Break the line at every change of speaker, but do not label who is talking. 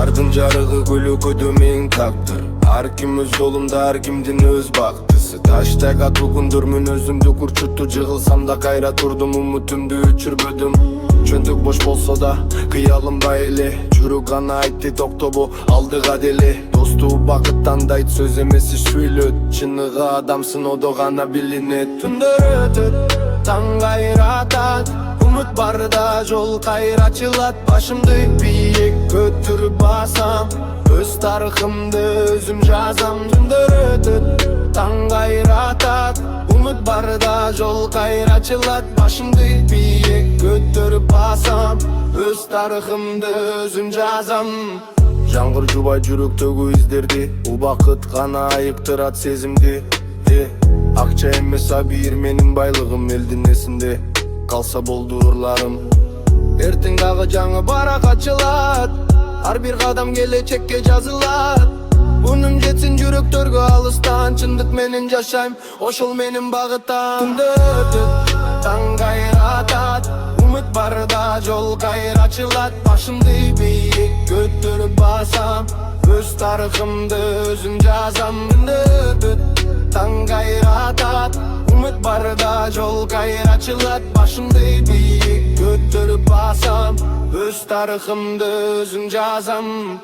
Жардын жарыгы күлүкүдө мен тактыр. Ар ким өз жолунда, ар кимдин өз бактысы. Таштайга күндөрмүн өзүмдү курчутту. Жыгылсам да кайра турдум, умутумду өчүрбөдүм. Чөнтүк бош болсо да кыялымбай эле. Жүрөк гана айтты токтобо алдыга деле. Досту бакыт тандайт, сөз эмес иш сүйлөт. Чыныгы адамсың, одо гана билинет. Түндөр өтөт, таң кайратат. Umut barda жол кайра ачылат. Башымды бийик көтөрүп басам, өз тарыхымды өзүм жазам. Түндөр өтөт, таң кайратат. Umut barda жол кайра ачылат. Башымды бийик көтөрүп басам, өз тарыхымды өзүм жазам. Жаңгыр жубай жүрөктөгү издерди, убакыт гана айыктырат сезимди. Акча эмес абийир менин байлыгым, элдин эсинде калса болду ырларым. Эртең дагы жаңы барак ачылат, ар бир кадам келечекке жазылат. Унум жетсин жүрөктөргө алыстан, чындык менен жашайм, ошол менин багытам. Түндөр өтөт, таң кайратат. Умут барда жол кайра ачылат. Башымды бийик көтөрүп басам, өз тарыхымды өзүм жазам. Түндөр өтөт, таң кайратат. Umut barda жол кайра ачылат. Башымды бийик көтөрүп басам, өз тарыхымды өзүм жазам.